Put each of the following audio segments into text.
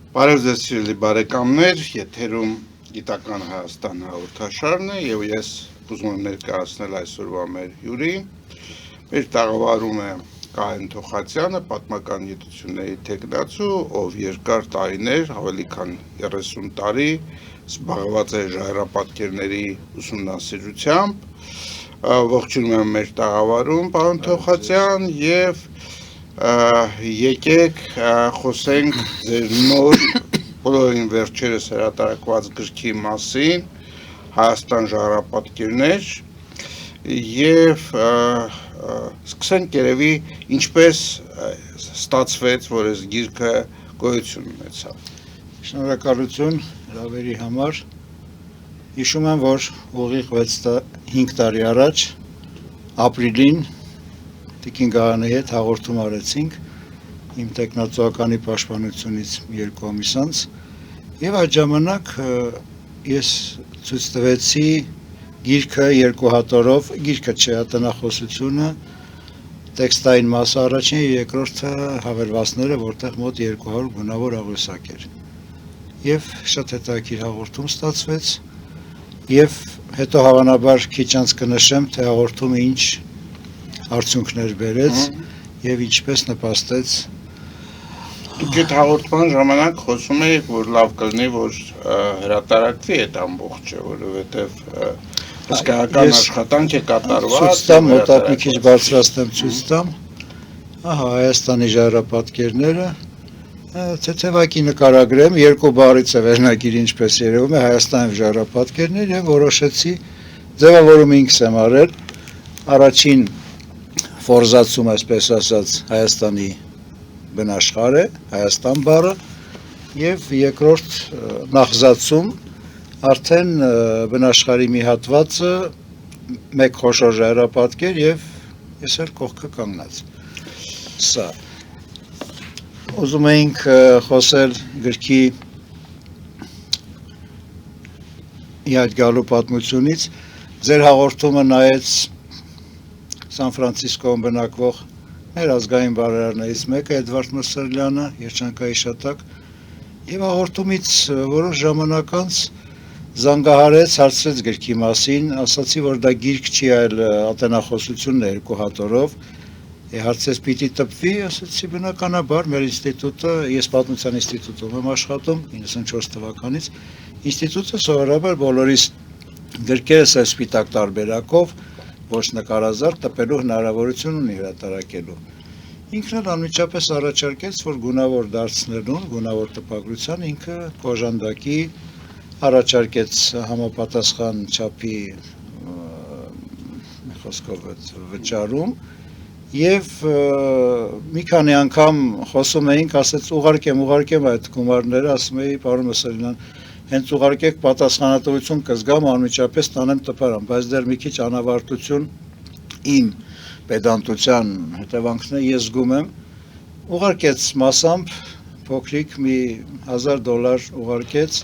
Բարև ձեզ սիրելի բարեկամներ, եթերում Գիտական Հայաստան հաղորդաշարն է եւ ես ուզում եմ ներկայացնել այսօրվա մեր հյուրին։ Մեր տաղավարում է Կարեն Թոխացյանը, պատմական գիտությունների թեկնածու, ով երկար տարիներ, ավելի քան 30 տարի զբաղված է ժայռապատկերների ուսումնասիրությամբ։ Ողջունում եմ մեր տաղավարում, պարոն Թոխացյան, եւ եկեք խոսենք ձեր նոր բոլորին վերջերս հրատարակված գրքի մասին, Հայաստան ժայռապատկերներ, եւ սկսենք երևի ինչպես ստացվեց, որ այս գիրքը գոյություն ունեցավ։ Շնորհակալություն հրավերի համար։ Հիշում եմ, որ ուղիղ 5 տարի առաջ ապրիլին Տիկին Գահանի հետ հաղորդում արեցինք իմ տեխնացուականի պաշտպանությունից երկու ամիս անց, եւ այդ ժամանակ ես ցույց տվեցի գիրքը երկու հատորով, գիրքը չէ, ատենախոսությունը, տեքստային մասը առաջին եւ երկրորդը հավելվածները, որտեղ մոտ 200 գունավոր աղյուսակ էր։ Եվ շատ հետաքրքիր հաղորդում ստացվեց, եւ հետո հավանաբար քիչ անց կնշեմ, թե հաղորդումը ինչ արդյունքներ բերեց եւ ինչպես նպաստեց։ Դուք այդ հաղորդման ժամանակ խոսում եք, որ լավ կլինի, որ հրատարակվի այդ ամբողջը, որովհետեւ հսկայական աշխատանք է կատարված։ Ցույց տամ, մոտակ մի քիչ բարձրացնեմ, ցույց տամ։ Ահա Հայաստանի ժայռապատկերները, թեթևակի նկարագրեմ, երկու բառից է վերնագիր, ինչպես երևում է, Հայաստանի ժայռապատկերներ, եւ որոշեցի ձևավորումը ինքս եմ արել, առաջին ֆորզացում, այսպես ասած, Հայաստանի բնաշխարհը, Հայաստան բառը, եւ երկրորդ նախզացում արդեն բնաշխարհի մի հատվածը, մեկ խոշոր ժայռապատկեր եւ ես էլ կողքը կանգնած։ Սա ուզում էինք խոսել գրքի իհայտ գալու պատմությունից։ Ձեր հաղորդումը նայեց Սան Ֆրանցիսկոյում բնակվող մեր ազգային բարերարներից մեկը Էդվարդ Մսրլյանը, երջանկայի շատակ, եւ հաղորդումից որոշ ժամանակ անց զանգահարեց, հարցրեց գրքի մասին, ասացի, որ դա գիրք չի, այլ ատենախոսությունն է երկու հատորով, հարցեց պիտի տպվի, ասացի բնականաբար մեր ինստիտուտը, ես պատմության ինստիտուտում եմ աշխատում 94 թվականից, ինստիտուտը սովորաբար բոլորիս գրքերս է սպիտակ տարբերակով, ոչ նկարազարդ տպելու հնարավորություն ունի հրատարակելու։ Ինքն էլ անմիջապես առաջարկեց, որ գունավոր դարձնելուն, գունավոր տպագրության ինքը կոժանդակի առաջարկեց համապատասխան չափի խոսքով վճարում, եւ մի քանի անգամ խոսում էինք, ասեց ուղարկեմ այդ գումարները, ասում էի պարոն Մսրլյան, հենց ուղարկեք պատասխանատվություն կզգամ, անմիջապես տանեմ տպարան, բայց դեռ մի քիչ անավարտություն իմ պետանտության հետևանքն է, ես զգում եմ, ուղարկեց մասամբ, փոքրիկ մի $1000 ուղարկեց,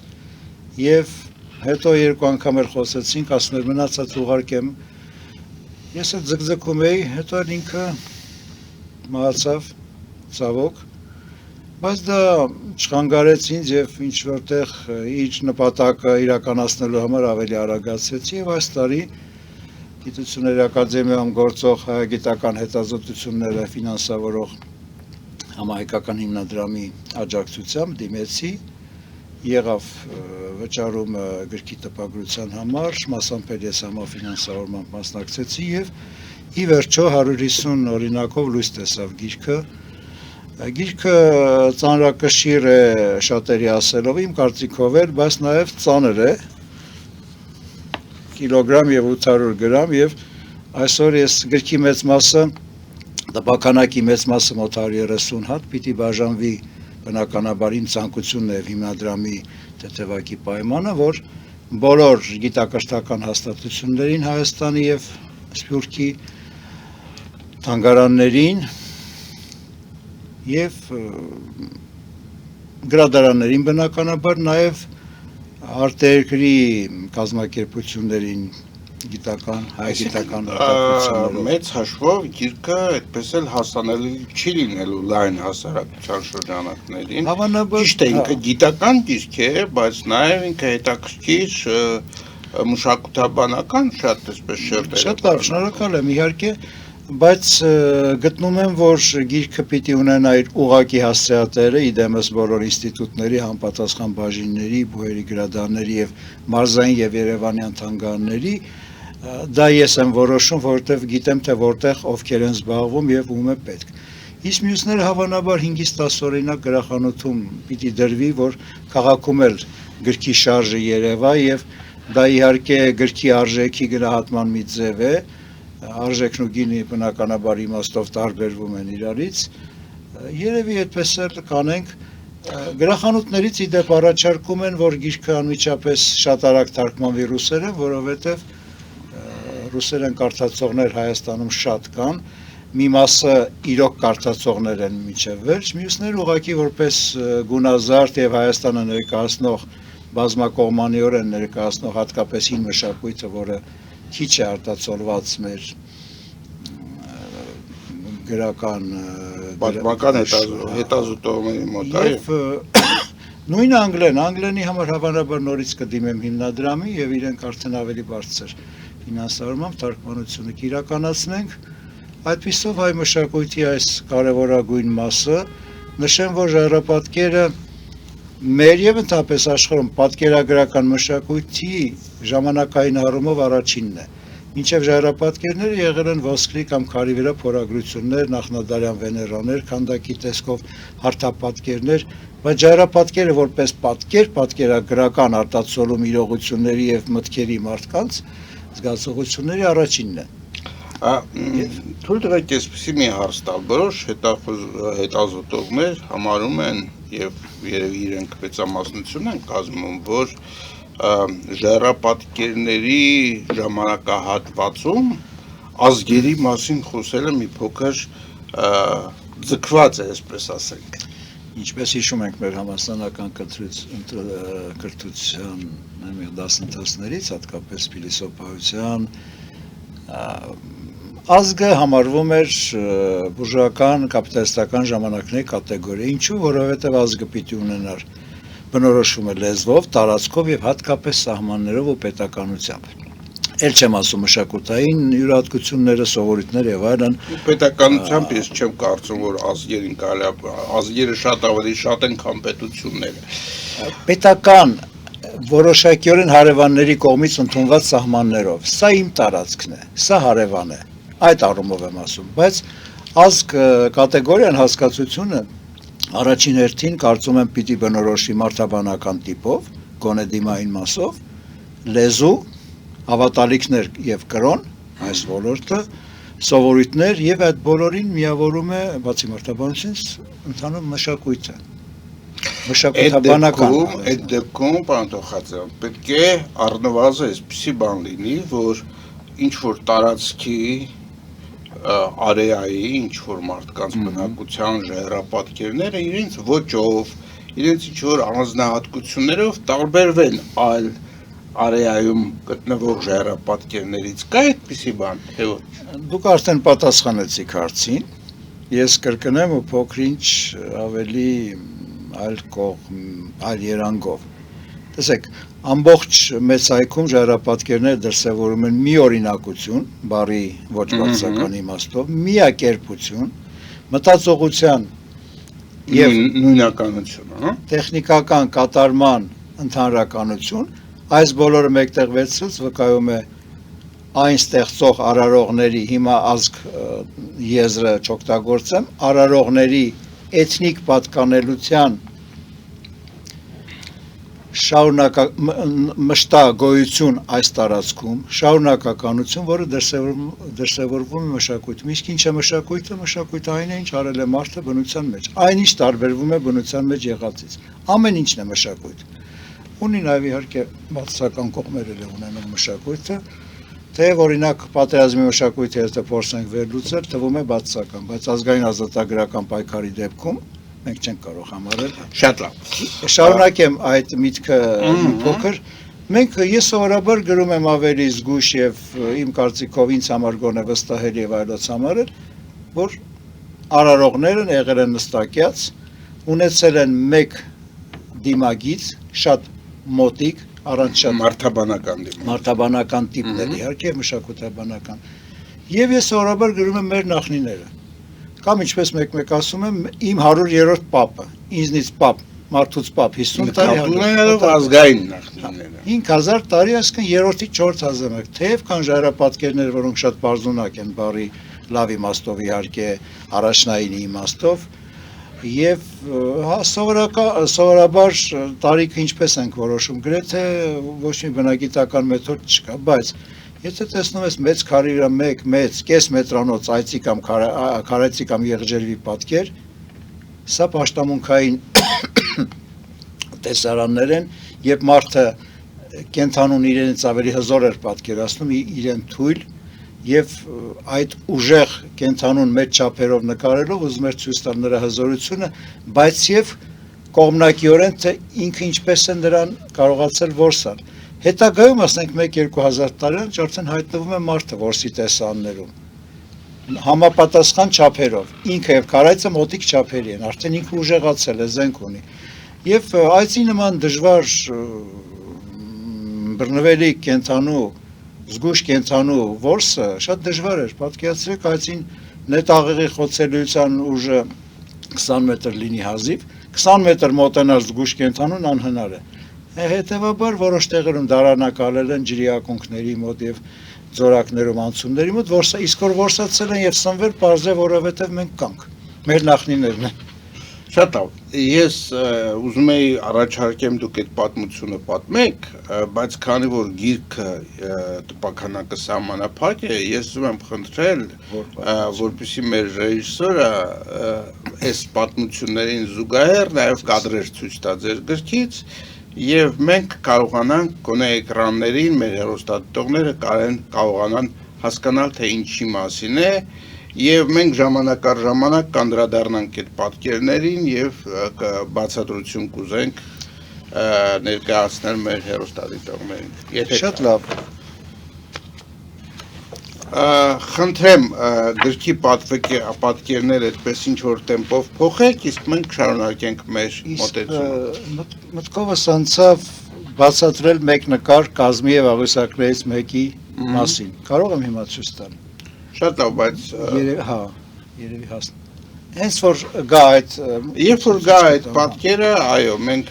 եւ հետո երկու անգամ էլ խոսեցինք, ասում էր մնացած ուղարկեմ, ես էլ ձգձգում էի, հետո էլ ինքը մահացավ, ցավոք, բայց դա չխանգարեց ինձ եւ ինչ որտեղ իր նպատակը իրականացնելու համար ավելի արագացրեցի եւ այս տարի Գիտությունների ակադեմիայում գործող հայագիտական հետազոտությունները ֆինանսավորող համահայկական հիմնադրամի աջակցությամբ դիմեցի, եղավ վճարումը գրքի տպագրության համար, մասամբ էլ ես համաֆինանսավորմամբ մասնակցեցի եւ ի վերջո 150 օրինակով լույս տեսավ գիրքը։ Գիրքը ծանրակշիռ է շատերի ասելով, իմ կարծիքով էլ, բայց նաեւ ծանր է, կիլոգրամ եւ 800 գրամ եւ այսօր ես գրքի մեծ մասը, տպականակի մեծ մասը մոտ 130 հատ պիտի բաժանվի բնականաբար իմ ցանկությունն է հիմնադրամի թեթևակի պայմանը, որ բոլոր գիտակրթական հաստատություններին Հայաստանի եւ Սփյուռքի թանգարաններին եւ գրադարաններին բնականաբար նաեւ արտերկրի կազմակերպություններին գիտական, հայ գիտական մեծ հաշվով գիրքը այդպես էլ հասանելի չի լինելու լայն հասարակության շրջանակներին։ Հավանաբար Ճիշտ է, ինքը գիտական գիրք է, բայց նաև ինքը հետաքրքիր մշակութաբանական շատ այսպես շերտեր։ Շատ լավ, շնորհակալ եմ, իհարկե, բայց գտնում եմ, որ գիրքը պիտի ունենա իր ուղղակի հասցեատերը, իդեմս բոլոր ինստիտուտների, համապատասխան բաժինների, բուհերի գրադարների եւ մարզային եւ երևանյան թանգարանների, դա ես եմ որոշում, որովհետեւ գիտեմ թե որտեղ ովքեր են զբաղվում եւ ում է պետք։ Իսկ մյուսները հավանաբար 5-ից 10 օրինակ գրախանութում պիտի դրվի, որ քաղաքում էլ գրքի շարժը երևա եւ դա իհարկե գրքի արժեքի գնահատման մի ձև է, արժեքն ու գինը բնականաբար իմաստով տարբերվում են իրարից, երևի այդպես էլ կանենք, գրախանութներից ի դեպ առաջարկում են, որ գիրքը անմիջապես շատ արագ թարգմանվի ռուսերեն, որովհետև ռուսերեն կարդացողներ Հայաստանում շատ կան, մի մասը իրոք կարդացողներ են մինչև վերջ, մյուսները ուղղակի որպես գունազարդ եւ Հայաստանը ներկայացնող բազմակողմանիորեն ներկայացնող հատկապես հին մշակույթը, որը քիչ է արտացոլված մեր գրական պատմական հետազոտողների մոտ, եւ նույն անգլենի համար հավանաբար նորից կդիմեմ հիմնադրամի եւ իրենք արդեն ավելի բարձր ֆինանսավորմամբ թարգմանությունը կիրականացնենք, այդպիսով հայ մշակույթի այս կարևորագույն մասը, նշեմ, որ ժայռապատկերը մեր եւ ընդհանրապես աշխարհում պատկերագրական մշակույթի ժամանակային առումով առաջինն է։ Մինչև ժայռապատկերները եղել են ոսկրի կամ քարի վրա փորագրություններ, նախնադարյան վեներաներ, քանդակի տեսքով հարթապատկերներ, բայց ժայռապատկերը որպես պատկեր, պատկերագրական արտացոլում իրողությունների եւ մտքերի մարդկանց զգացողությունների առաջինն է։ Թույլ տվեք այսպեսի մի հարց տալ, որոշ հետազոտողներ համարում են եւ երևի իրենք մեծամասնություն են կազմում, որ ժայռապատկերների ժամանակահատվածում ազգերի մասին խոսելը մի փոքր ձգված է, այսպես ասենք։ Ինչպես հիշում ենք մեր համասանական կրթության դասընթացներից, հատկապես փիլիսոփայության, ազգը համարվում էր բուրժուական կապիտալիստական ժամանակների կատեգորիա, ինչու, որովհետև ազգը պիտի ունենար բնորոշվում է լեզվով, տարածքով եւ հատկապես սահմաններով ու պետականությամբ։ Էլ չեմ ասում մշակութային յուրահատկությունները, սովորույթները եւ այլն։ Պետականությամբ ես չեմ կարծում, որ ազգերին կարելի է, ազգերը շատ ավելի շատ են, քան պետությունները։ Պետական որոշակիորեն հարևանների կողմից ընդունված սահմաններով։ Սա իմ տարածքն է, սա հարևան է։ Այդ առումով եմ ասում, բայց ազգ կատեգորիան հասկացությունը առաջին հերթին կարծում եմ պիտի բնորոշվի մարդաբանական տիպով, գոնե դիմային մասով, լեզու, հավատալիքներ եւ կրոն, այս ոլորտը, սովորույթներ եւ այդ բոլորին միավորում է բացի մարդաբանությունից ընդհանուր մշակույթը։ Մշակութաբանական։ Այդ դեպքում, պարոն Տոխածյան, պետք է առնվազն այսպիսի բան լինի, որ ինչ որ տարածքի արեայի, ինչ որ մարդկանց բնակության ժայռապատկերները իրենց ոճով, իրենց ինչ որ առանձնահատկություններով տարբերվեն այլ արեայում գտնվող ժայռապատկերներից։ Կա այդպիսի բան, թե ոչ։ Դուք արդեն պատասխանեցիք հարցին։ Ես կրկնեմ ու փոքրինչ ավելի այլ երանգով։ Տեսեք, ամբողջ մեծ հայքում ժայռապատկերները դրսևորում են մի օրինակություն, բառի ոչ բացական իմաստով, միակերպություն, մտածողության եւ նույնականություն, տեխնիկական կատարման ընդհանրականություն, այս բոլորը մեկտեղ վերցրած վկայում է այն ստեղծող արարողների, հիմա ազգ եզրը չօգտագործեմ, արարողների էթնիկ պատկանելության մշտագոյություն այս տարածքում, շարունակականություն, որը դրսևորվում է մշակույթում։ Իսկ ինչ է մշակույթը? Մշակույթը այն է, ինչ արել է մարդը բնության մեջ։ Այն ինչ տարբերվում է բնության մեջ եղածից։ Ամեն ինչն է մշակույթ։ Ունի նաև իհարկե բացասական կողմեր էլ ունենում մշակույթը, թեև օրինակ պատերազմի մշակույթը եթե փորձենք վերլուծել, թվում է բացասական, բայց ազգային ազատագրական պայքարի դեպքում մենք չենք կարող համարել։ Շատ լավ։ Շարունակեմ այդ միտքը մի փոքր, Ես սովորաբար գրում եմ ավելի զգույշ եւ իմ կարծիքով ինձ համար գոնե վստահելի եւ այլոց համար որ արարողներն եղել են նստակյաց, ունեցել են մեկ դիմագիծ, շատ մոտիկ, առանց շատ մարդաբանական տիպներ, իհարկե մշակութաբանական։ Եվ ես սովորաբար գրում եմ մեր նախնիները։ Կամ ինչպես մեկ-մեկ ասում եմ, իմ 100-րդ պապը, ինձնից պապ, մարդուց պապ 50 տարի ազգային նախնիները 5000 տարի, այսինքն 3-ից 4000, թեև կան ժայռապատկերներ, որոնք շատ բարձունակ են բարի լավ իմաստով իհարկե առաջնային իմաստով եւ սովորաբար տարիքը ինչպես ենք որոշում, գրեթե ոչ մի բնագիտական մեթոդ չկա, բայց եթե տեսնում ես մեծ քարի մեկ մեծ կես մետրանոց այծի կամ քարայծի կամ եղջերվի պատկեր, սա պաշտամունքային տեսարաններ են, եւ մարդը կենթանուն իրենից ավելի հզոր էր պատկերացնում, իրեն թույլ եւ այդ ուժեղ կենթանուն մեծ չափերով նկարելով ուզում էր ցույց տալ նրա հզորությունը, բայց եւ կողմնակիորեն թե ինքը ինչպես է նրան կարողացել որսալ։ Հետագայում ասենք 1-2000 տարի անց արդեն հայտնվում է մարդը որսի տեսաններում համապատասխան չափերով, ինքը եւ քարայծը մոտիկ չափերի են, արդեն ինքը ուժեղացել է, զենք ունի։ Եվ այծի նման դժվար բռնվելի կենթանու, զգույշ կենթանու որսը շատ դժվար էր, պատկերացրեք այծին նետաղեղի խոցելիության ուժը 20 մետր լինի հազիվ, 20 մետր մոտենալ զգույշ կենթանուն անհնար է։ Հետևաբար որոշ տեղերում դարանակալել են ջրի ակունքների մոտ եւ ձորակներում անցումների մոտ, իսկ որ որսացել են եւ սնվել, պարզ է, որովհետեւ մենք կանք, մեր նախնիներն են։ Շատ լավ, ես ուզում էի առաջարկեմ դուք այդ պատմությունը պատմեք, բայց քանի որ գիրքը տպաքանակը սահմանափակ է, ես ուզում եմ խնդրել, որպեսզի մեր ռեժիսորը այս պատմություններին զուգահեռ նաեւ կադրեր ցույց տա ձեր գրքից եւ մենք կարողանանք գոնե էկրաններին մեր հեռուստադիտողները կարողանան հասկանալ թե ինչի մասին է եւ մենք ժամանակ առ ժամանակ կանդրադառնանք այդ պատկերներին եւ բացատրություն կուզենք ներկայացնել մեր հեռուստադիտողներին։ Շատ լավ։ Խնդրեմ գրքի պատկերները այդպես ինչ որ տեմպով փոխեք, իսկ մենք շարունակենք մեր մոտեցումը։ Մտքովս անցավ բացատրել մեկ նկար կազմի եւ աղյուսակներից մեկի մասին։ Կարող եմ հիմա ցույց տալ։ Շատ լավ, բայց երևի հասն։ Հենց որ գա այդ երբ որ գա այդ պատկերը, այո, մենք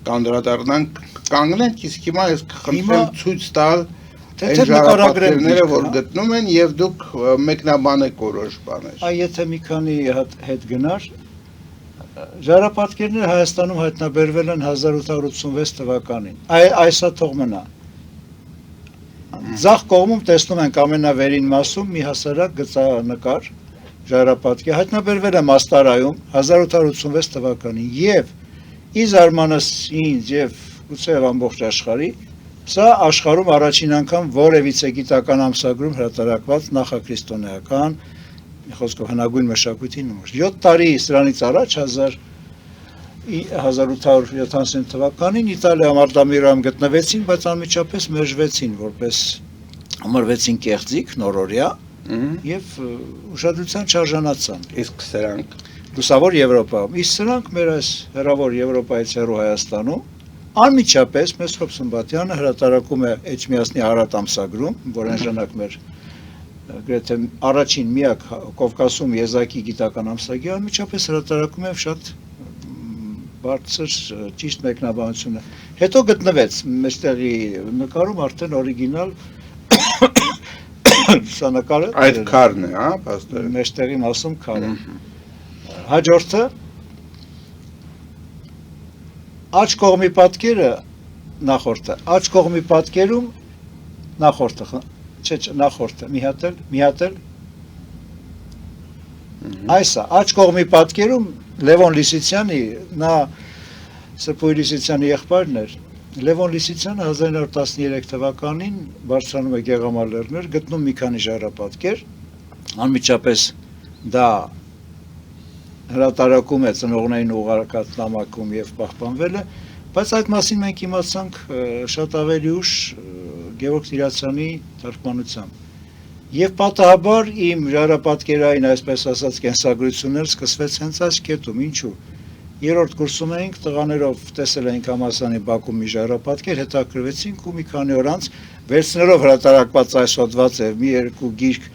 կանդրադառնանք, կանգնենք, իսկ հիմա ես կխնդրեմ ցույց տալ այն ժառապատկերները, որ գտնում են եւ դուք մեկնաբանեք որոշ բաներ։ Այ եթե մի քանի հետ գնար, ժառապատկերները Հայաստանում հայտնաբերվել են 1886 թվականին։ Այսա թող մնա։ Ձախ կողմում տեսնում ենք ամենավերին մասում մի հասարակ գծանկար ժայռապատկեր հայտնաբերվել է Մաստարայում 1886 թվականին եւ ի զարմանս ինձ եւ գուցե ամբողջ աշխարհի սա աշխարհում առաջին անգամ որևիցե գիտական ամսագրում հրատարակված նախաքրիստոնեական խոսքով հնագույն մշակույթի նմուշ 7 տարի սրանից առաջ 1870 թվականին Իտալիայում Արտամիրոյում գտնվեցին, բայց անմիջապես մերժվեցին, որպես համարվեցին կեղծիք, նորորյա եւ ուշադրության չարժանացան։ Իսկ սրանք լուսավոր Եվրոպայում, իսկ սրանք մեր այս հեռավոր Եվրոպայից հեռու Հայաստանում անմիջապես Մեսրոպ Սմբատյանը հրատարակում է Էջմիածնի Արատ ամսագրում, որ այն ժամանակ մեր գրեթե առաջին միակ Կովկասում եզակի գիտական ամսագիր անմիջապես հրատարակում է շատ բարձր ճիշտ մեկնաբանությունը։ Հետո գտնվեց մեջտեղի նկարում արդեն օրիգինալ լուսանկարը։ Այդ քարն է, հա, փաստորեն։ Մեջտեղի մասում քարը։ Հաջորդը աջ կողմի պատկերը նախորդը։ Աջ կողմի պատկերում նախորդը, չէ, նախորդը, մի հատ էլ Այսա, աջ կողմի պատկերում Լևոն Լիսիցյանի, նա Սրբոյ Լիսիցյանի եղբայրն էր, Լևոն Լիսիցյանը 1913 թվականին բարձրանում է Գեղամալերներ, գտնում մի քանի ժայռապատկեր, անմիջապես դա հրատարակում է ծնողներին ուղարկած նամակում եւ պահպանվել է, Բայց այդ մասին մենք իմացանք շատ ավելի ուշ Գևորգ Տիրացյանի թարգմանությամբ։ Եվ պատահաբար իմ ժառապատկերային, այսպես ասած, կենսագրություններ սկսվեց հենց այս կետում, ինչու։ Երրորդ կուրսում էինք, տղաներով տեսել էինք Համալսարանի Բաքում մի ժառապատկեր, հետաքրվեցինք ու մի քանի օր անց վերցնելով հրատարակված այս հոդվածը մի երկու գիրք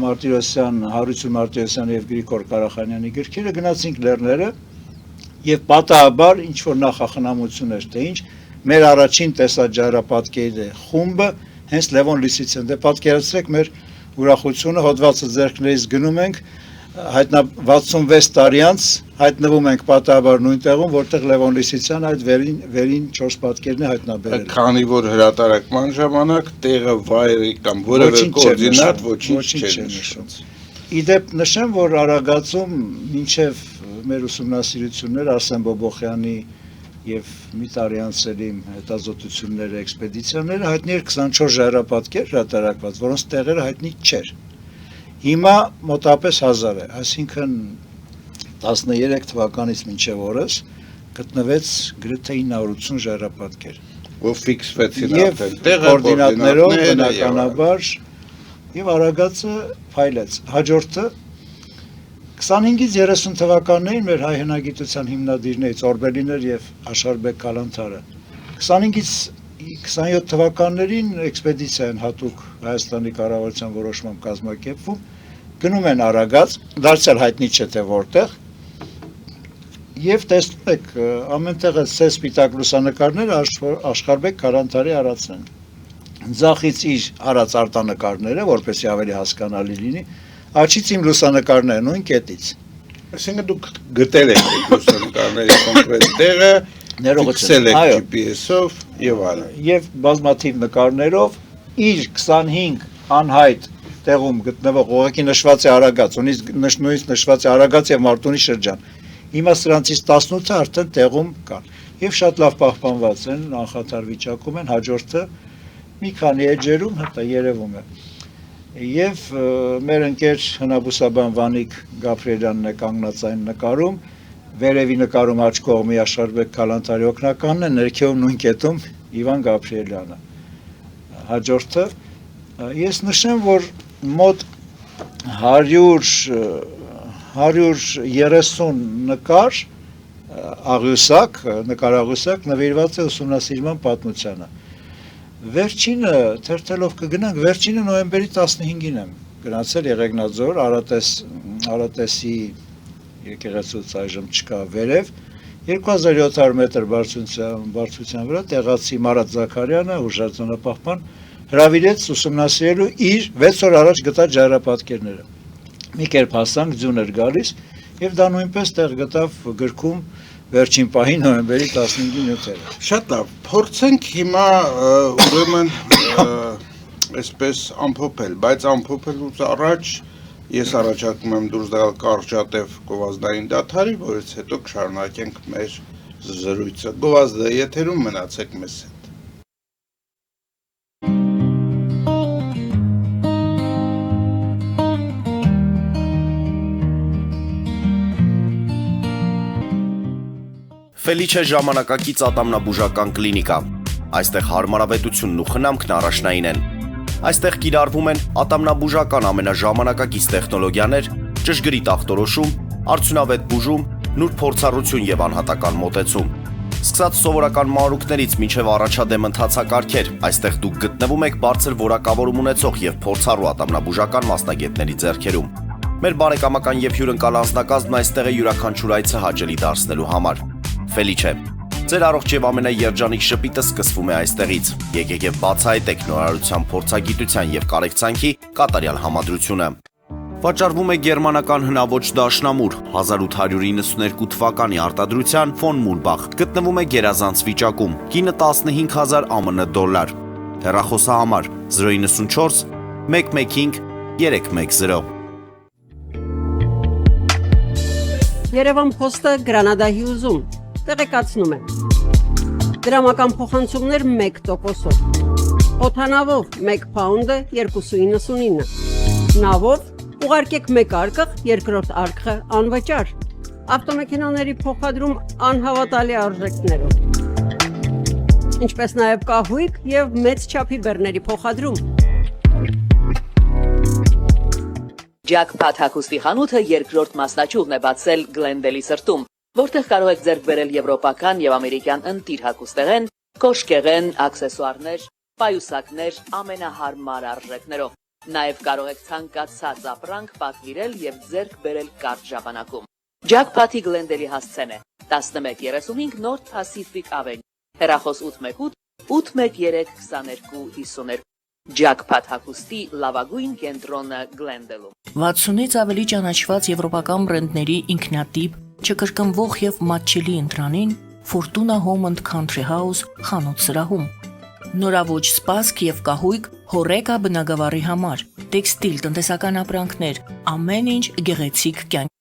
Մարտիրոսյան, Հարություն Մարտիրոսյանի եւ Գրիգոր Ղարախանյանի գրքերը գնացինք Լեռները եւ պատահաբար ինչ որ նախախնամություն էր թե ինչ մեր առաջին տեսած ժառապատկերի խումբը հենց Լևոն Լիսիցյան, դե պատկերացրեք մեր ուրախությունը, հոդվածը ձեռքներից գնում ենք, 66 տարի անց հայտնվում ենք պատահաբար նույն տեղում, որտեղ Լևոն Լիսիցյան այդ վերին 4 պատկերն է հայտնաբերել։ Քանի որ հրատարակման ժամանակ տեղը, վայրը կամ որևէ կոորդինատ ոչինչ չէր նշում։ Իդեպ նշեմ, որ Արագածում մինչև մեր ուսումնասիրություններ Արսեն Բոբոխյանի եւ մի տարի անց իմ հետազոտությունները, էքսպեդիցիաները հայտնի էր 24 ժառապատկեր հրատարակված, որոնց տեղերը հայտնի չէր։ Հիմա մոտապես 1000 է, այսինքն 13 թվականից մինչև օրս գտնվեց գրեթե 980 ժառապատկեր, որ ֆիքսվեցին արդեն տեղը, կոորդինատներով բնականաբար եւ Արագածը փայլեց։ Հաջորդը 25-ից 30 թվականներին մեր հայ հնագիտության հիմնադիրներից Օրբելիներ եւ Աշարբեկ Կալանթարը 25-ից 27 թվականներին էքսպեդիցիա են հատուկ Հայաստանի կառավարության որոշմամբ կազմակերպվում, գնում են Արագած, դարձյալ հայտնի չէ թե որտեղ, եւ տեսնում եք ամենտեղ այս սպիտակ լուսանկարները Աշարբեկ Կալանթարի արածն են։ Ձախից իր արած արտանկարները, որպեսզի ավելի հասկանալի լինի, Աչից իմ լուսանկարները նույն կետից։ Այսինքն դուք գտել եք լուսանկարների կոնկրետ տեղը, ֆիքսել եք GPS-ով եւ այլն։ Եվ բազմաթիվ նկարներով իր 25 անհայտ տեղում գտնվող ուղղակի նշված է Արագած, նույնիսկ նշված է Արագած եւ Մարտունի շրջան։ Հիմա սրանցից 18-ը արդեն տեղում կան եւ շատ լավ պահպանված են, անխաթար վիճակում են, հաջորդը մի քանի էջերում հետո երևում է։ Եվ մեր ընկեր հնաբուսաբան Վանիկ Գաբրիելյանն է կանգնած այն նկարում, վերևի նկարում աջ կողմի Աշարբեկ Կալանթարի օգնականն է, ներքևում նույն կետում Իվան Գաբրիելյանը։ Հաջորդը ես նշեմ, որ մոտ 130 նկար նկարաղյուսակ նվիրված է ուսումնասիրման պատմությանը։ Վերջինը թերթելով կգնանք, վերջինը նոյեմբերի 15-ին եմ գնացել Եղեգնաձոր, Արատեսի եկեղեցուց այժմ չկա վերև, 2700 մետր բարձրության վրա տեղացի Մարատ Զաքարյանը, հուշարձանապահպան, հրավիրեց ուսումնասիրելու իր 6 օր առաջ գտած ժառապատկերները։ Մի կերպ հասանք, ձյուն էր գալիս, եւ դա նույնպես տեղ գտավ գրքում վերջին պահին նոյեմբերի 15-ի նյութերը։ Շատ լավ, փորձենք հիմա ուրեմն այսպես ամփոփել, բայց ամփոփելուց առաջ ես առաջարկում եմ դուրս գալ կարճատև գովազդային դադարի, որից հետո կշարունակենք մեր զրույցը։ Գովազդը եթերում, մնացեք մեզ հետ։ Ֆելիչե ժամանակակից ատամնաբուժական կլինիկա։ Այստեղ հարմարավետությունն ու խնամքն առաջնային են։ Այստեղ կիրառվում են ատամնաբուժական ամենաժամանակակից տեխնոլոգիաներ, ճշգրիտ ախտորոշում, արդյունավետ բուժում, նուրբ փորձառություն եւ անհատական մոտեցում։ Սկսած սովորական մանրուքներից մինչև առաջադեմ ընթացակարգեր, այստեղ դուք գտնվում եք բարձր որակավորում ունեցող եւ փորձառու ատամնաբուժական մասնագետների ձեռքերում։ Մեր բարեկամական եւ հյուրընկալ անձնակազմն այստեղ է յուրաքանչյուր այցը հաճելի դարձնելու համար։ Ֆելիչե, ձեր առողջ եւ ամենաերջանիկ շպիտը սկսվում է այստեղից։ Եկեք եւ բացահայտեք նորարարության փորձագիտության եւ կարեկցանքի կատարյալ համադրությունը։ Վաճառվում է գերմանական հնաոճ դաշնամուր 1892 թվականի արտադրության ֆոն Մուրբախ։ Գտնվում է գերազանց վիճակում։ Կինը 15000 ԱՄՆ դոլար։ Հեռախոսահամար 094 115 310։ Երևան փոստը Գրանադա Հյուզում տեղեկացնում եմ։ Դրամական փոխանցումներ 1%-ով։ Օդանավով 1 փաունդը 2.99։ Նավով ուղարկեք 1 արկղ, երկրորդ արկղը անվճար։ Ավտոմեքենաների փոխադրում անհավատալի արժեքներով։ ինչպես նաև կահույք եւ մեծ չափի բեռների փոխադրում։ Jackpot հագուստի խանութը երկրորդ մասնաճյուղն է բացել Գլենդելի սրտում, որտեղ կարող եք ձեռք բերել եվրոպական եւ ամերիկյան ընտիր հագուստեղեն, կոշկեղեն, աքսեսուարներ, պայուսակներ ամենահարմար արժեքներով։ Նաև կարող եք ցանկացած ապրանք պատվիրել եւ ձեռք բերել կարճ ժամանակում։ Jackpot-ի Գլենդելի հասցեն է 1135 North Pacific Avenue, հեռախոս 818 813 2252։ Jackpot հագուստի լավագույն կենտրոնը Գլենդելում։ 60-ից ավելի ճանաչված եվրոպական բրենդների ինքնատիպ, չկրկնվող եւ մատչելի ընտրանին Fortuna Home and Country House խանութ սրահում։ Նորաոճ սպասք եւ կահույք հորեկա բնագավառի համար, տեքստիլ, տնտեսական ապրանքներ, ամեն ինչ գեղեցիկ կյանք։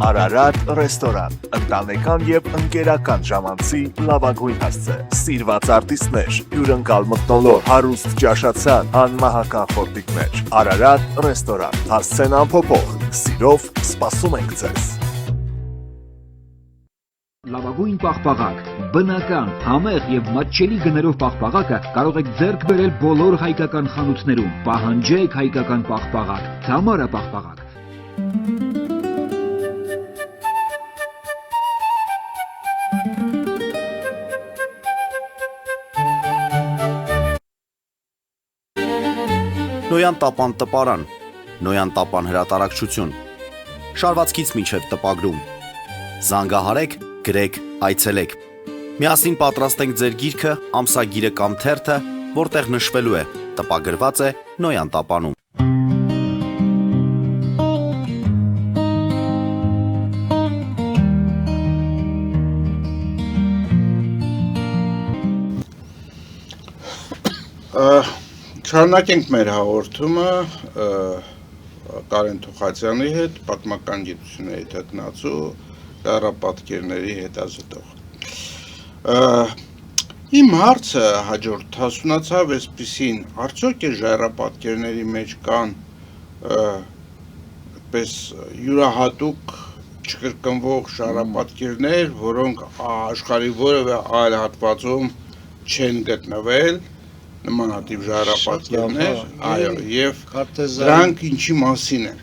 Արարատ ռեստորան, ընտանեկան եւ ընկերական ժամանցի լավագույն հասցե, սիրված արտիստներ, հյուրընկալ մթնոլորտ, հարուստ ճաշացան, անմահական խորտիկներ, Արարատ ռեստորան, հասցեն անփոփոխ, սիրով սպասում ենք ձեզ։ Լավագույն պաղպաղակ, բնական, համեղ եւ մատչելի գներով պաղպաղակը կարող եք ձեռք բերել բոլոր հայկական խանութներում։ Պահանջեք հայկական պաղպաղակ, Թամարա պաղպաղակ։ Նոյան տապան տպարան, Նոյան տապան հրատարակչություն, շարվածքից մինչև տպագրում, զանգահարեք, գրեք, այցելեք, միասին պատրաստենք ձեր գիրքը, ամսագիրը կամ թերթը, որտեղ նշվելու է, տպագրված է Նոյան տապանում։ Շարունակենք մեր հաղորդումը Կարեն Թուխացյանի հետ, պատմական գիտությունների թեկնածու, ժառապատկերների հետազոտող։ Իմ հարցը հաջորդ հասունացավ այսպիսին, արդյոք է ժառապատկերների մեջ կան այդպես յուրահատուկ չկրկնվող ժառապատկերներ, որոնք աշխարհի որևէ այլ հատվածում չեն գտնվել, նմանատիպ ժառապատկերներ, այո, եւ դրանք ինչի մասին են։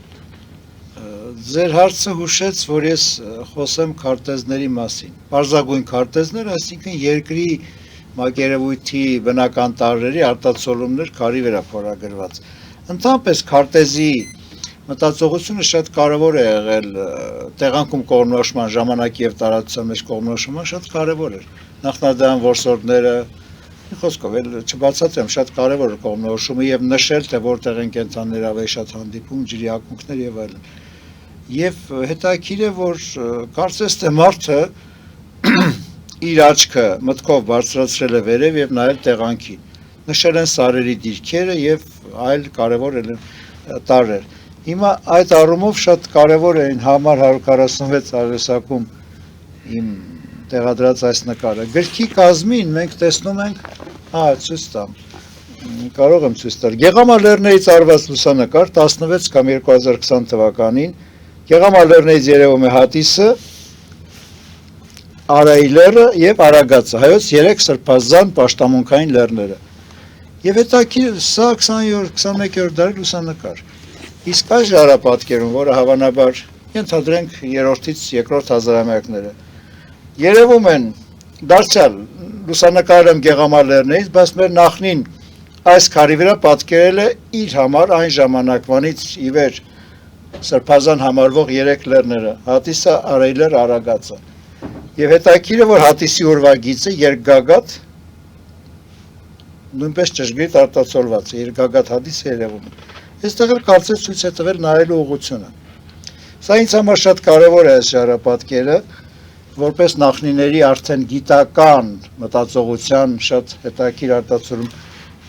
Ձեր հարցը հուշեց, որ ես խոսեմ քարտեզների մասին։ Պարզագույն քարտեզներ, այսինքն երկրի մակերևույթի բնական տարրերի արտացոլումներ քարի վրա փորագրված։ Ընդհանրապես քարտեզի մտածողությունը շատ կարևոր է եղել տեղանքում կողմնորոշման ժամանակի եւ տարածության մեջ կողմնորոշման շատ կարևոր էր։ Նախնադարյան որսորդները Խոսքով էլ չբացատրեմ, շատ կարևոր է կողմնորոշումը եւ նշել, թե որտեղ են կենտրոններ ավելի շատ հանդիպում, ջրի ակունքներ եւ այլն։ Եվ հետաքրքիր է, որ կարծես թե մարդը իր աչքը մտքով բարձրացրել է վերև եւ նայել տեղանքին։ Նշել են սարերի դիրքերը եւ այլ կարևոր տարրեր։ Հիմա այդ առումով շատ կարևոր է այն համար 146 արվեստակում իմ տեղադրած այս նկարը։ Գրքի կազմին մենք տեսնում ենք, ցույց տամ, կարող եմ ցույց տալ, Գեղամալերներից արված լուսանկար 16 կամ 2020 թվականին, Գեղամալերներից երևում է Հատիսը, Արայի լեռը եւ Արագածը, հայոց 3 սրբազան պաշտամունքային լեռները։ Եվ հետաքրքիր, սա 20-21-րդ դարի լուսանկար։ Իսկ այս ժառապատկերում, որը հավանաբար ենթադրենք 3-ից 2-րդ հազարամյակները, երևում են դարձյալ լուսանկարում Գեղամալերներից, բայց մեր նախնին այս քարի վրա պատկերել է իր համար այն ժամանակվանից ի վեր սրբազան համարվող 3 լեռները՝ Հատիսը, Արայլեր, Արագածը։ Եվ հետաքրքիր է, որ Հատիսի ուրվագիծը երկգագաթ նույնպես ճշգրիտ արտացոլված է, երկգագաթ Հատիսը երևում է։ Այստեղ էլ կարծես ցույց է տվել նայելու ուղղությունը։ Սա ինձ համար շատ կարևոր է այս ժառապատկերը, որպես նախնիների արդեն գիտական մտածողության շատ հետաքրքիր արտացոլում։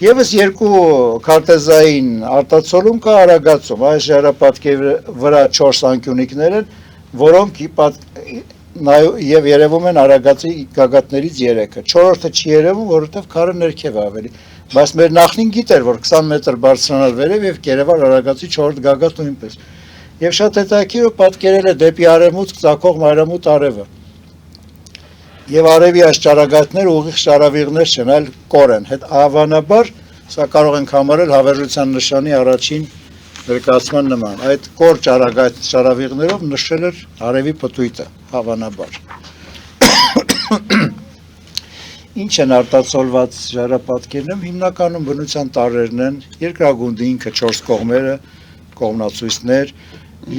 Եվս երկու քարտեզային արտացոլում կա Արագածում, այս ժառապատկերի վրա 4 անկյունիկներ են, որոնք եւ երևում են Արագածի գագաթներից 3-ը։ 4-րդը չի երևում, որովհետեւ քարը ներքև է ավելի։ Բայց մեր նախնին գիտեր, որ 20 մետր բարձրանալ վերև եւ Կերևար Արագածի 4 գագաթ նույնպես։ Եվ շատ հետաքրքիր պատկերել է դեպի արևմուտք ծակող մայրամուտ արևը։ Եվ արևի այս ճառագայթները ուղիղ շարավիղներ չեն, այլ կոր են։ Հետ հավանաբար սա կարող ենք համարել հավերժության նշանի առաջին ներկայացման նման։ Այդ կոր ճառագայթ շարավիղներով նշել էր արևի պտույտը, հավանաբար։ Ինչ են արտացոլված ժայռապատկերներում, հիմնականում բնության տարրերն են, երկրագունդի ինքը 4 կողմերը, կողմնացույցներ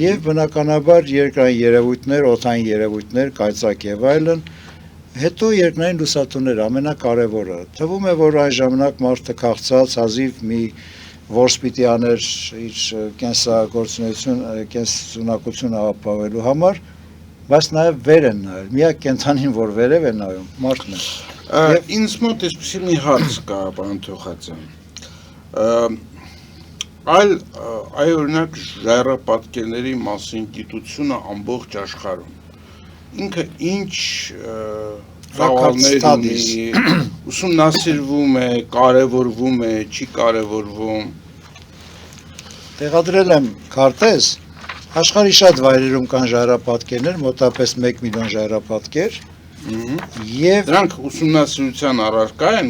եւ բնականաբար երկրային երևույթներ, օդային երևույթներ, կայծակ եւ այլն, հետո երկնային լուսատուներ ամենակարևորը։ Թվում է, որ այն ժամանակ մարդը քաղցած հազիվ մի որս պիտի աներ իր կենսունակությունը ապահովելու համար, բայց նաեւ վեր են նայել։ Միակ կենդանին, որ վերև է նայում, մարդն է։ Ինձ մոտ այսպեսի մի հարց կա, պարոն Թոխածյան։ Այ օրինակ ժայռապատկերների մասին գիտությունը ամբողջ աշխարհում։ Ինքը ինչ ծավալներ ունի, ուսումնասիրվում է, կարևորվում է, չի կարևորվում։ Տեղադրել եմ քարտեզ, աշխարհի շատ վայրերում կան ժայռապատկերներ, մոտավորապես 1 միլիոն ժայռապատկեր։ Եվ դրանք ուսումնասիրության առարկա են,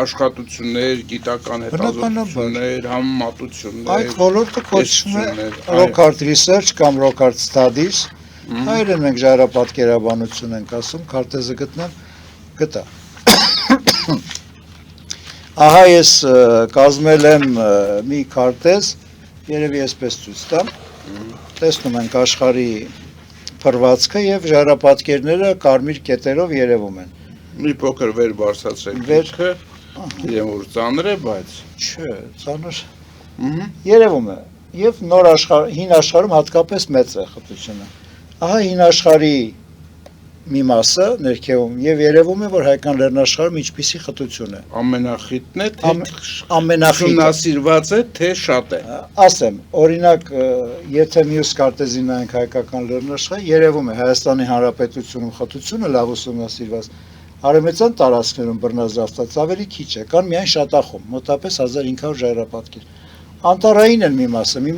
աշխատություններ, գիտական հետազոտություններ, համեմատություններ։ Այդ ոլորտը կոչվում է Rockart Research կամ Rockart Studies։ Հայերեն մենք ժայռապատկերաբանություն ենք ասում, քարտեզը գտնեմ, գտա։ Ահա ես կազմել եմ մի քարտեզ, երևի այսպես ցույց տամ։ Տեսնում ենք աշխարհի փռվածքը եւ ժայռապատկերները կարմիր կետերով երևում են։ Մի փոքր վեր բարձրացրեք վերքը, իրեն որ ծանր է, բայց չէ, ծանր։ Երևում է։ Եվ նոր հին աշխարհում հատկապես մեծ է խտությունը։ Ահա հին աշխարհի մի մասը ներքևում եւ երևում է, որ հայկական լեռնաշխարհում ինչպիսի խտություն է։ Ամենախիթն է, թե ուսումնասիրված է, թե շատ է։ Ասեմ, օրինակ, եթե մյուս քարտեզին նայենք հայկական լեռնաշխարհը, երևում է Հայաստանի Հանրապետությունում խտությունը լավ ուսումնասիրված, արևմտյան տարածքներում բռնազավթած ավելի քիչ է, կան միայն շատախում, մոտավորապես 1500 ժայռապատկեր։ Անտառային են մի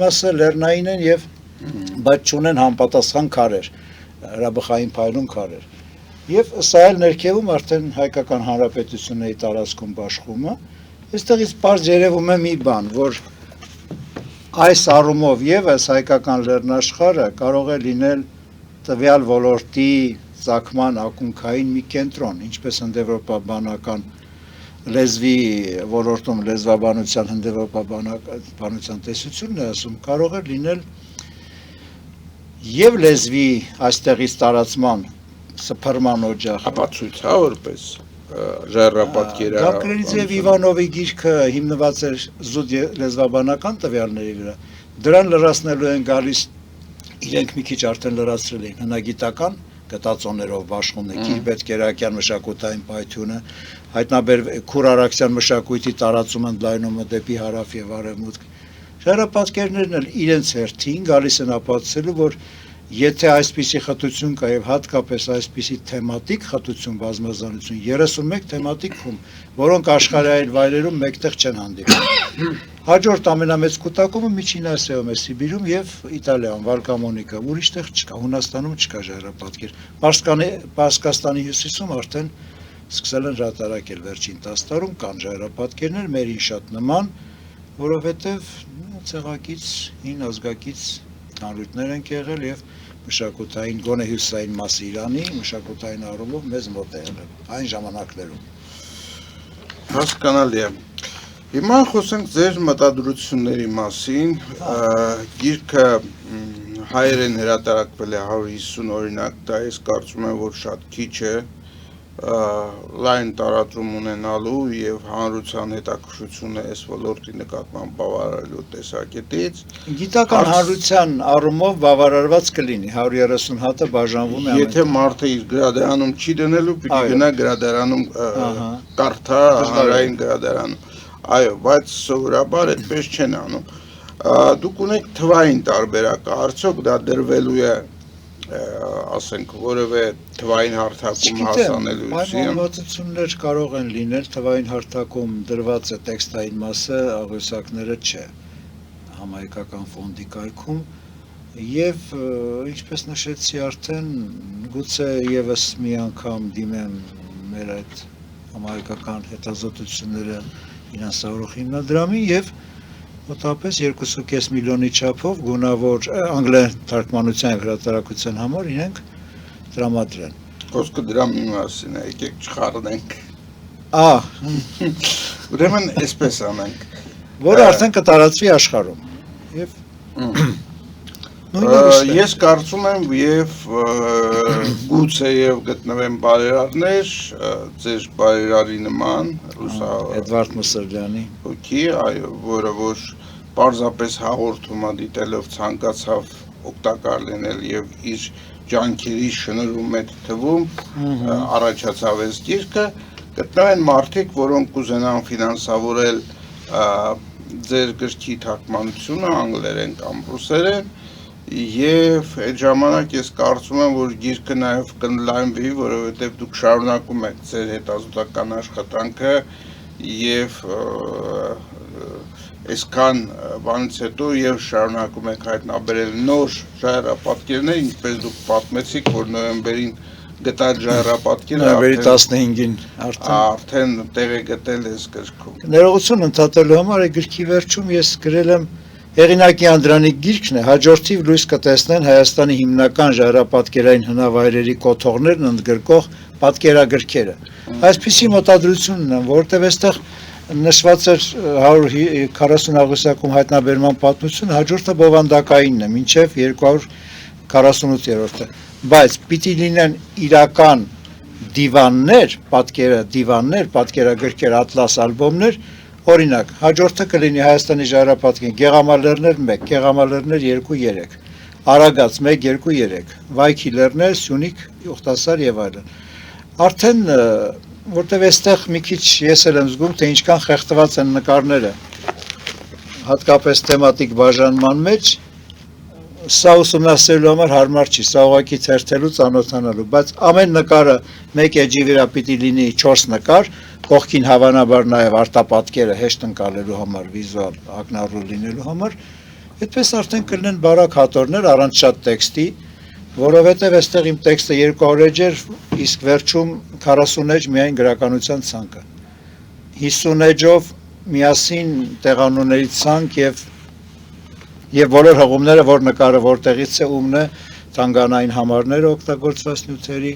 մասը լեռնային են եւ բայց չունեն համապատասխան քարեր, հրաբխային փայլուն քարեր։ Եվ սա էլ ներքևում արդեն հայկական հանրապետությունների տարածքում բաշխումը, այստեղից պարզ երևում է մի բան, որ այս առումով եւս հայկական լեռնաշխարհը կարող է լինել տվյալ ոլորտի ծագման ակունքային մի կենտրոն, ինչպես հնդեվրոպաբանական լեզվի ոլորտում լեզվաբանության հնդեվրոպաբանության տեսությունն է ասում, կարող է լինել եւ լեզվի այստեղից տարածման սփռման օջախ։ Ապա ցույց հա որպես ժայռապատկերը։ Գաբրիել Իվանովի գիրքը հիմնված էր զուտ լեզվաբանական տվյալների վրա։ Դրան լրացնելու են գալիս իրենք մի քիչ արդեն լրացրել են հնագիտական գտածոներով Բաշխումնեկի, Պետկերակյան մշակութային պայթյունը, Քուրարաքսյան մշակույթի տարածումը ընդլայնումը դեպի հարավ եւ արևմուտք։ Ժայռապատկերներն էլ իրենց հերթին գալիս են ապացուցելու, որ եթե այսպիսի խտություն կա եւ հատկապես այսպիսի թեմատիկ խտություն, բազմազանություն, 31 թեմատիկ խումբ, որոնք աշխարհի այլ վայրերում մեկտեղ չեն հանդիպում։ Հաջորդ ամենամեծ կուտակումը Միջին Ասիայում է, Սիբիրում եւ Իտալիայում, Վալկամոնիկա, ուրիշտեղ չկա, Հունաստանում չկա ժայռապատկեր։ Պարսկաստանի հյուսիսում արդեն սկսել են հրատարակել վերջին 10 տարում կան ժայռապատկերներ, մերին շատ նման, որովհետեւ ցեղակից, հին ազգակից հանրույթներ են եղել եւ մշակութային գոնե հյուսային մասը Իրանի մշակութային առումով մեզ մոտ է եղել այն ժամանակներում։ Հասկանալի է։ Հիմա խոսենք ձեր մտադրությունների մասին, գիրքը հայերեն հրատարակվել է 150 օրինակ, դա ես կարծում եմ, որ շատ քիչ է, լայն տարածում ունենալու եւ հանրության հետաքրքրությունը այս ոլորտի նկատմամբ բավարարելու տեսակետից գիտական հանրության առումով բավարարված կլինի 130 հատը բաժանվում է եթե մարդը իր գրադարանում չի դնելու պիտի գնա գրադարանում կարդա հանրային գրադարանում այո բայց սովորաբար այդպես չեն անում դուք ունեք թվային տարբերակ արդյոք դա դրվելու է ասենք որևէ թվային հարթակում հասանելիություն։ Պայմանավորվածություններ կարող են լինել, թվային հարթակում դրված է տեքստային մասը, աղյուսակները չէ համահայկական ֆոնդի կայքում եւ ինչպես նշեցի արդեն գուցե եւս մի անգամ դիմեմ մեր այդ համահայկական հետազոտությունները ֆինանսավորող հիմնադրամին եւ մոտավորապես 2.5 միլիոնի չափով գունավոր անգլերեն թարգմանության հրատարակության համար իրենք տրամադրեն։ Խոսքը դրա մի մասին է, եկեք չխառնենք։ Ուրեմն այսպես անենք։ Որը արդեն կտարածվի աշխարհում։ Եվ Ես կարծում եմ եւ գուցե եւ գտնվեն բարերարներ, ձեր բարերարի նման Էդվարդ Մսրդյանի հոգի, այո, որը որ պարզապես հաղորդումա դիտելով ցանկացավ օգտակար լինել եւ իր ջանքերի շնորհում այդ թվում առաջացավ այս գիրքը, գտնվեն մարդիկ, որոնք կուզենան ֆինանսավորել ձեր գրքի թարգմանությունը անգլերեն կամ ռուսերեն Եվ այդ ժամանակ ես կարծում եմ, որ գիրքը նաև կընդլայնվի, որովհետև դուք շարունակում եք ձեր հետազոտական աշխատանքը եւ այսքան բանից հետո եւ շարունակում եք հայտնաբերել նոր ժայռապատկերներ, ինչպես դուք պատմեցիք, որ նոյեմբերին գտած ժայռապատկերը նոյեմբերի 15-ին արդեն տեղ է գտել այս գրքում։ Ներողություն ընդհատելու համար գրքի վերջում ես գրել եմ Հեղինակի Անդրանիկ գիրքն է, հաջորդիվ լույս կտեսնեն Հայաստանի հիմնական ժայռապատկերային հնավայրերի կոթողներն ընդգրկող պատկերագրքերը։ Այսպիսի մոտադրությունն է, որտեղ այստեղ նշված էր 140 աղյուսակում հայտնաբերման պատմությունը, հաջորդը բովանդակայինն է, մինչև 248-րդը, բայց պիտի լինեն իրական դիվաններ, պատկերագրքեր, ատլաս ալբոմներ, Օրինակ, հաջորդը կլինի Հայաստանի ժայռապատկերային Գեղամա լեռներ 1, Գեղամա լեռներ 2-3, Արագած 1-2-3, Վայքի լեռներ, Սյունիք, Ուխտասար եւ այլն։ Արդեն որտեղ այստեղ մի քիչ ես էլ եմ զգում, թե ինչքան խեղդված են նկարները, հատկապես թեմատիկ բաժանման մեջ, սա ուսումնասիրելու համար հարմար չի, սա ուղղակի թերթելու, ծանոթանալու, բայց ամեն նկարը մեկ էջի վրա պիտի լինի 4 նկար, կողքին հավանաբար նաև արտապատկերը հեշտ ընկալելու համար, վիզուալ ակնառու լինելու համար, այդպես արդեն կլինեն բարակ հատորներ առանց շատ տեքստի, որովհետև այստեղ իմ տեքստը 200 էջ էր, իսկ վերջում 40 էջ միայն գրականության ցանկը։ 50 էջով միասին տեղանունների ցանկ եւ բոլոր հղումները, որ նկարը որտեղից է, ումն է, տանգանային համարները օգտագործված նյութերի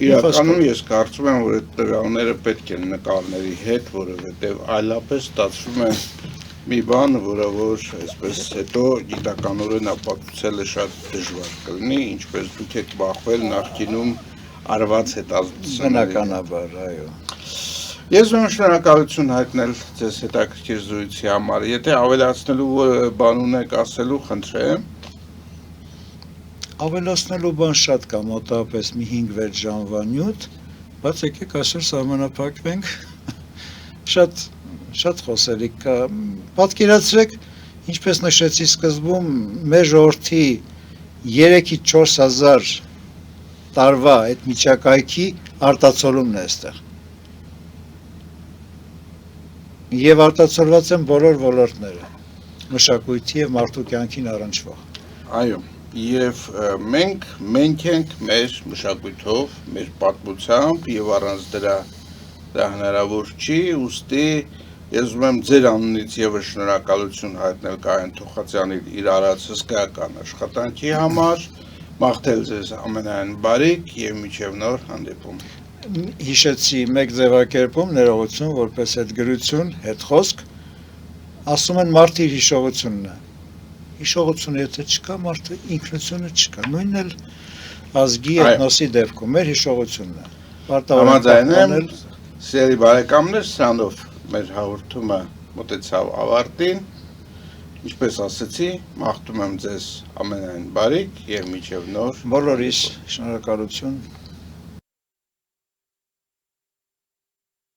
Իրականում ես կարծում եմ, որ այդ տվյալները պետք են նկարների հետ, որովհետև այլապես ստացվում է մի բան, որը որ այսպես հետո գիտականորեն ապացուցելը շատ դժվար կլինի, ինչպես դուք եք բախվել նախկինում արված հետազոտությունների։ Բնականաբար, այո։ Ես ում շնորհակալություն հայտնել ձեզ հետաքրքիր զրույցի համար։ Եթե ավելացնելու բան ունեք ասելու, խնդրեմ։ Ավելացնելու բան շատ կա, մոտավորապես մի 5-6 ժամվա նյութ, բայց եկեք այսօր սահմանափակվենք, շատ խոսելիք կա, պատկերացրեք, ինչպես նշեցի սկզբում, մեր ժողովրդի 3-ից 4 հազար տարվա այդ միջակայքի արտացոլումն է այստեղ։ Եվ արտացոլված են բոլոր ոլորտները, մշակույթի եւ մարդու կյանքին առնչվող։ Այո, եւ մենք ենք մեր մշակույթով, մեր պատմությամբ եւ առանց դրա հնարավոր չի, ուստի ես ուզում եմ ձեր անունից եւս շնորհակալություն հայտնել Կարեն Թոխացյանին իր արած հսկայական աշխատանքի համար, մաղթել ձեզ ամենայն բարիք եւ մինչեւ նոր հանդիպում։ Հիշեցի մեկ ձևակերպում, ներողություն, որպես այդ գրություն, հետ խոսք, ասում են մարդը իր հիշողությունն է։ Հիշողությունը եթե չկա, մարդը ինքնությունը չկա, նույնն էլ ազգի էթնոսի դեպքում, մեր հիշողությունն է։ Համաձայն եմ, սիրելի բարեկամներ, սրանով մեր հաղորդումը մոտեցավ ավարտին, ինչպես ասեցի, մաղթում եմ ձեզ ամենայն բարիք եւ մինչեւ նոր։ Բոլորիս շնորհակալություն։